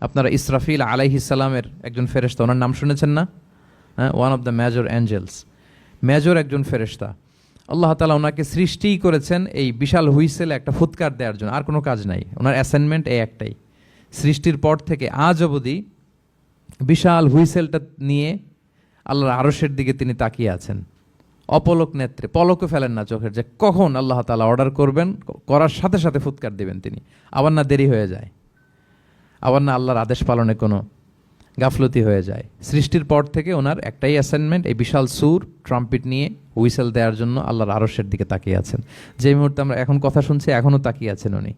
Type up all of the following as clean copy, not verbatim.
আপনারা ইসরাফিল আলাইহিস সালামের একজন ফেরেশতা, ওনার নাম শুনেছেন না? হ্যাঁ, one of the major angels, major একজন ফেরেশতা। আল্লাহ তাআলা ওনাকে সৃষ্টিই করেছেন এই বিশাল হুইসেলে একটা ফুৎকার দেওয়ার জন্য, আর কোনো কাজ নাই। ওনার অ্যাসাইনমেন্ট এই একটাই, সৃষ্টির পর থেকে আজ অবধি বিশাল হুইসেলটা নিয়ে আল্লাহর আরশের দিকে তিনি তাকিয়ে আছেন অপলক নেত্রে, পলকও ফেলেন না চোখের, যে কখন আল্লাহ তাআলা অর্ডার করবেন, করার সাথে সাথে ফুৎকার দিবেন তিনি। আবার না দেরি হয়ে যায়, আবার না আল্লাহর আদেশ পালনে কোনো গাফলতি হয়ে যায়। সৃষ্টির পর থেকে ওনার একটাই অ্যাসাইনমেন্ট, এই বিশাল সুর ট্রাম্পিট নিয়ে হুইসেল দেওয়ার জন্য আল্লাহর আরশের দিকে তাকিয়ে আছেন। যে মুহূর্তে আমরা এখন কথা শুনছি এখনও তাকিয়ে আছেন উনি।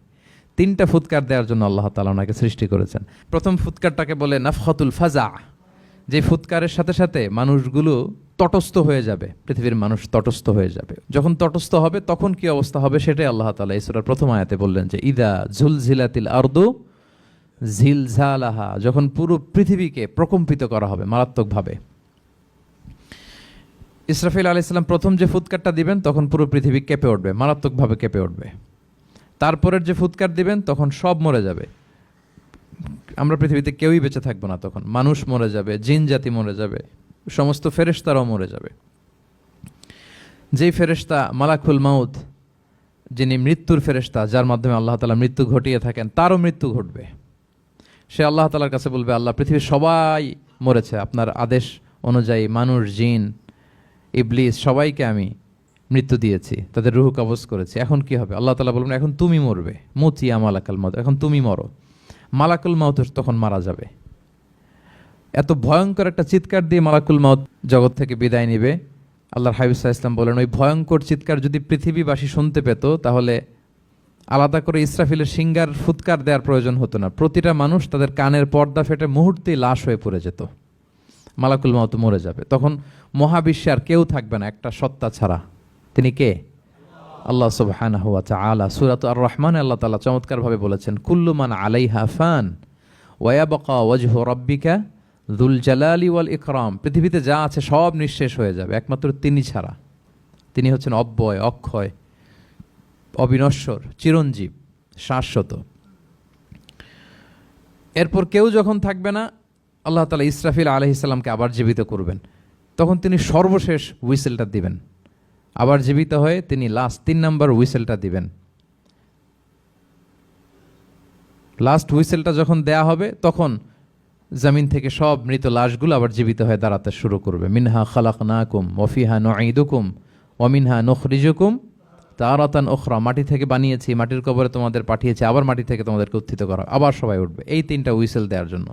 3টা ফুৎকার দেওয়ার জন্য আল্লাহ তাআলা ওনাকে সৃষ্টি করেছেন। প্রথম ফুৎকারটাকে বলে নাফখাতুল ফাজা, যে ফুৎকারের সাথে সাথে মানুষগুলো তটস্থ হয়ে যাবে, পৃথিবীর মানুষ তটস্থ হয়ে যাবে। যখন তটস্থ হবে তখন কি অবস্থা হবে সেটাই আল্লাহ তাআলা এই সূরার প্রথম আয়াতে বললেন, যে ইদা ঝুলঝিলাতিল আরদু ঝিলঝালাহা, যখন পুরো পৃথিবীকে প্রকম্পিত করা হবে মারাত্মকভাবে। ইসরাফিল আলাইহিস সালাম প্রথম যে ফুৎকারটা দিবেন তখন পুরো পৃথিবী কেঁপে উঠবে, মারাত্মকভাবে কেঁপে উঠবে। তারপরের যে ফুৎকার দিবেন তখন সব মরে যাবে, আমরা পৃথিবীতে কেউই বেঁচে থাকবো না। তখন মানুষ মরে যাবে, জিন জাতি মরে যাবে, সমস্ত ফেরেশতারাও মরে যাবে। যেই ফেরেশতা মালাকুল মাউত, যিনি মৃত্যুর ফেরেশতা, যার মাধ্যমে আল্লাহ তাআলা মৃত্যু ঘটিয়ে থাকেন, তারও মৃত্যু ঘটবে। সে আল্লাহ তাআলার কাছে বলবে, আল্লাহ পৃথিবীর সবাই মরেছে, আপনার আদেশ অনুযায়ী মানুষ, জিন, ইবলিস সবাইকে আমি মৃত্যু দিয়েছি, তাদের রূহ কবজ করেছি, এখন কি হবে? আল্লাহ তাআলা বলবেন, এখন তুমি মরবে, মুতিয়া মালাকুল মাউত, এখন তুমি মরো। মালাকুল মাউত তখন মারা যাবে। এত ভয়ঙ্কর একটা চিৎকার দিয়ে মালাকুল মাউত জগৎ থেকে বিদায় নিবে। আল্লাহর হাবিব সাল্লাল্লাহু আলাইহি ওয়াসাল্লাম বলেন, ওই ভয়ঙ্কর চিৎকার যদি পৃথিবীবাসী শুনতে পেত তাহলে আলাদা করে ইসরাফিলের সিঙ্গার ফুৎকার দেওয়ার প্রয়োজন হতো না, প্রতিটা মানুষ তাদের কানের পর্দা ফেটে মুহূর্তেই লাশ হয়ে পড়ে যেত। মালাকুল মাউত মরে যাবে, তখন মহাবিশ্বে আর কেউ থাকবে না একটা সত্তা ছাড়া। তিনি কে? আল্লাহ সুবহানাহু ওয়া তাআলা। সূরাত আর-রহমানে আল্লাহ তাআলা চমৎকারভাবে বলেছেন, কুল্লু মান আলাইহা ফান ওয়া ইয়াবকা ওয়াজহু রাব্বিকা যুল জালালি ওয়াল ইকরাম। পৃথিবীতে যা আছে সব নিঃশেষ হয়ে যাবে, একমাত্র তিনি ছাড়া। তিনি হচ্ছেন অব্যয়, অক্ষয়, অবিনশ্বর, চিরঞ্জীব, শাশ্বত। এরপর কেউ যখন থাকবে না, আল্লাহ তাআলা ইসরাফিল আলাইহিস সালামকে আবার জীবিত করবেন। তখন তিনি সর্বশেষ হুইসেলটা দিবেন, আবার জীবিত হয়ে তিনি লাস্ট 3 নম্বর হুইসেলটা দিবেন। লাস্ট হুইসেলটা যখন দেয়া হবে তখন জমিন থেকে সব মৃত লাশগুলো আবার জীবিত হয়ে দাঁড়াতে শুরু করবে। মিনহা খালাকনাকুম ওয়া ফিহা নুঈদুকুম ওয়া মিনহা নুখরিজুকুম তারাতান উখরা, মাটি থেকে বানিয়েছি, মাটির কবরে তোমাদের পাঠিয়েছি, আবার মাটি থেকে তোমাদেরকে উত্থিত করা, আবার সবাই উঠবে। এই 3টা হুইসেল দেওয়ার জন্য